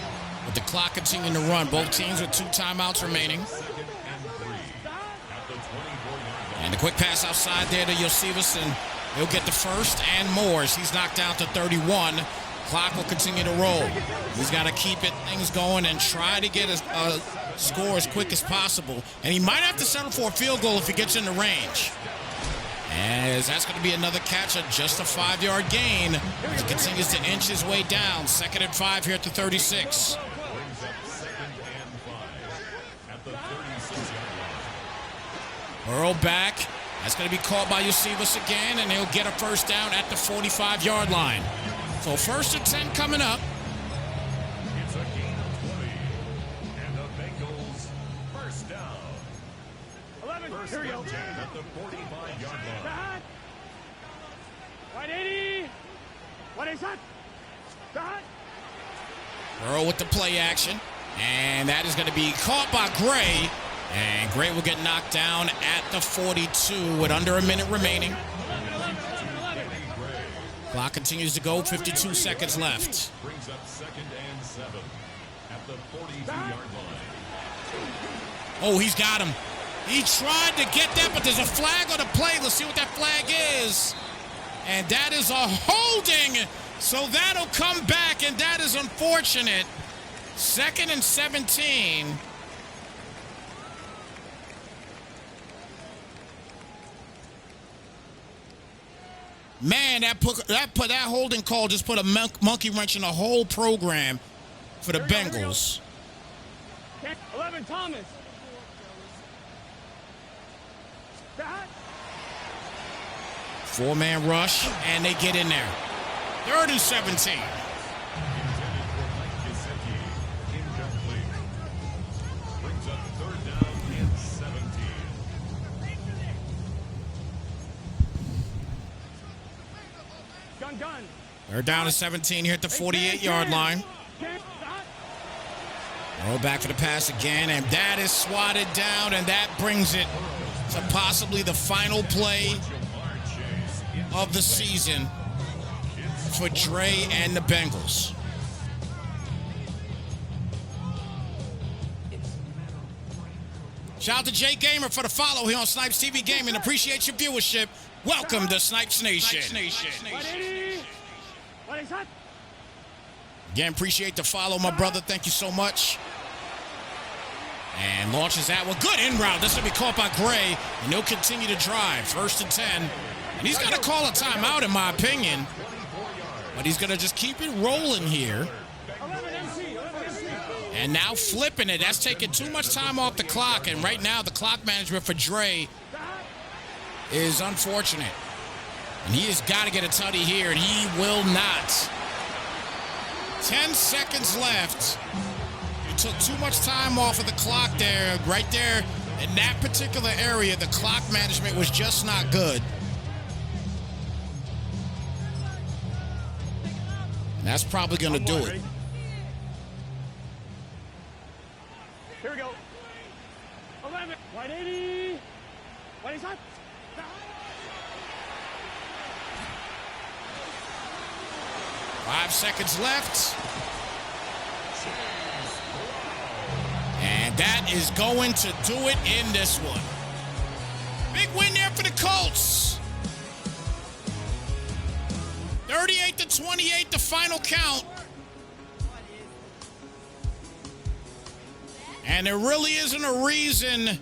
Speaker 1: with the clock continuing to run. Both teams with 2 timeouts remaining.
Speaker 3: 2nd and 3 at the 24-yard line.
Speaker 1: And the quick pass outside there to Snypz, and he'll get the first and more as he's knocked down to 31. Clock will continue to roll. He's got to keep things going and try to get a score as quick as possible. And he might have to settle for a field goal if he gets in the range. As that's going to be another catch at just a 5-yard gain as he continues to inch his way down. 2nd and 5 here at the 36.
Speaker 3: Brings up 2nd and 5 at the 36-yard line.
Speaker 1: Burrow back. That's going to be caught by Snypz again, and he'll get a first down at the 45-yard line. So 1st and 10 coming up.
Speaker 3: It's a gain of 20. And the Bengals first down.
Speaker 2: 11.
Speaker 3: First
Speaker 2: Here we go.
Speaker 3: and 10 at the 45-yard line.
Speaker 2: Back. 180. What is that? Back.
Speaker 1: Burrow with the play action, and that is going to be caught by Gray. And Gray will get knocked down at the 42 with under a minute remaining. Clock continues to go, 52 seconds left.
Speaker 3: Brings up 2nd and 7 at the 42-yard line.
Speaker 1: Oh, he's got him. He tried to get that, but there's a flag on the play. Let's see what that flag is. And that is a holding. So that'll come back, and that is unfortunate. 2nd and 17. Man, that holding call just put a monkey wrench in the whole program for the Bengals.
Speaker 2: 11. Thomas. Back.
Speaker 1: 4-man rush, and they get in there. 3rd and 17.
Speaker 3: Intended for Mike Gesicki. Incomplete. Brings up 3rd down and 17.
Speaker 2: Gun.
Speaker 1: They're down to 17 here at the 48-yard line. Roll back for the pass again, and that is swatted down, and that brings it to possibly the final play of the season for Dre and the Bengals. Shout out to Jay Gamer for the follow here on Snypz TV Gaming. Appreciate your viewership. Welcome to Snypz Nation.
Speaker 2: 180. What is that?
Speaker 1: Again, appreciate the follow, my brother. Thank you so much. And launches that one. Good in route. This will be caught by Gray, and he'll continue to drive. 1st and 10. And he's going to call a timeout, in my opinion. But he's going to just keep it rolling here.
Speaker 2: 11 MC.
Speaker 1: And now flipping it. That's taking too much time off the clock. And right now, the clock management for Dre is unfortunate. And he has got to get a tutty here, and he will not. 10 seconds left. You took too much time off of the clock there. Right there in that particular area, the clock management was just not good. And that's probably going to do it.
Speaker 2: Ready? Here we go. 11. 180. What is that?
Speaker 1: 5 seconds left. And that is going to do it in this one. Big win there for the Colts. 38-28, the final count. And there really isn't a reason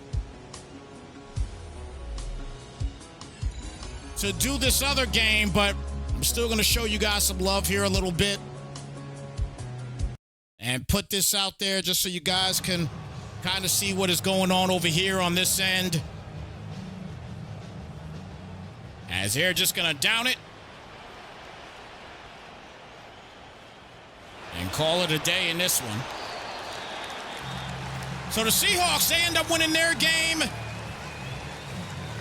Speaker 1: to do this other game, but I'm still going to show you guys some love here a little bit and put this out there just so you guys can kind of see what is going on over here on this end. As they're just going to down it and call it a day in this one. So the Seahawks, they end up winning their game.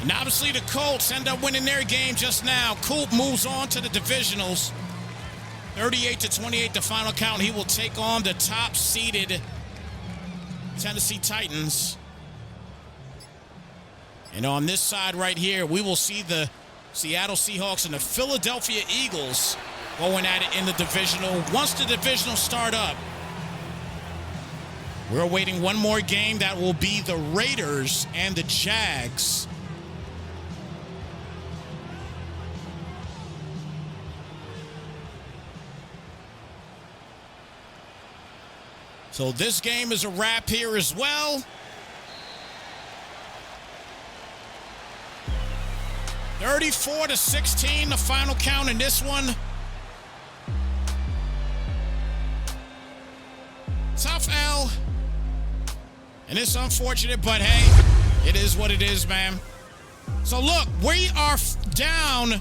Speaker 1: And obviously the Colts end up winning their game just now. Coop moves on to the divisionals. 38-28, the final count. He will take on the top-seeded Tennessee Titans. And on this side right here, we will see the Seattle Seahawks and the Philadelphia Eagles going at it in the divisional. Once the divisional start up, we're awaiting one more game. That will be the Raiders and the Jags. So this game is a wrap here as well. 34-16, the final count in this one. Tough L. And it's unfortunate, but hey, it is what it is, man. So look, we are down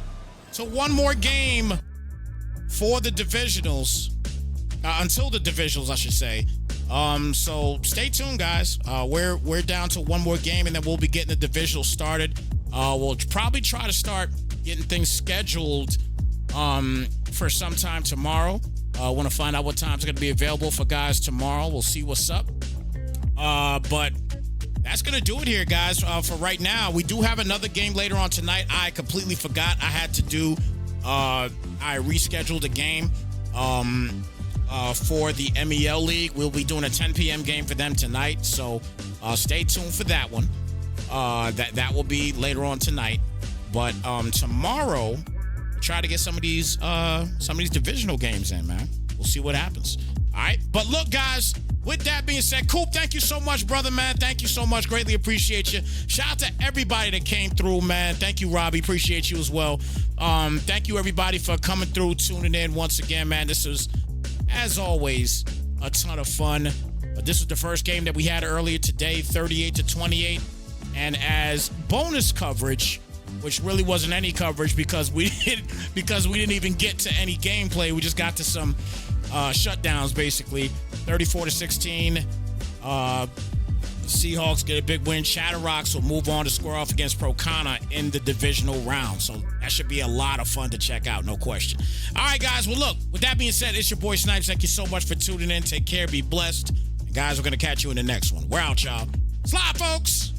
Speaker 1: to one more game for the divisionals. Until the divisionals, I should say. So stay tuned, guys. We're down to one more game, and then we'll be getting the divisional started. We'll probably try to start getting things scheduled for sometime tomorrow. Want to find out what times are going to be available for guys tomorrow. We'll see what's up. But that's going to do it here, guys. For right now, we do have another game later on tonight. I completely forgot I had to do. I rescheduled a game for the MEL League. We'll be doing a 10 p.m. game for them tonight. So stay tuned for that one. That will be later on tonight. But tomorrow, we'll try to get some of these divisional games in, man. We'll see what happens. All right. But look, guys, with that being said, Coop, thank you so much, brother, man. Thank you so much. Greatly appreciate you. Shout out to everybody that came through, man. Thank you, Robbie. Appreciate you as well. Thank you, everybody, for coming through, tuning in once again, man. This was, as always, a ton of fun. But this was the first game that we had earlier today, 38-28. And as bonus coverage, which really wasn't any coverage because we didn't even get to any gameplay. We just got to some shutdowns, basically. 34-16. Seahawks get a big win. Chatterrocks will move on to square off against Procana in the divisional round. So that should be a lot of fun to check out, no question. All right, guys. Well, look, with that being said, it's your boy Snypz. Thank you so much for tuning in. Take care. Be blessed. And guys, we're going to catch you in the next one. We're out, y'all. Slide, folks.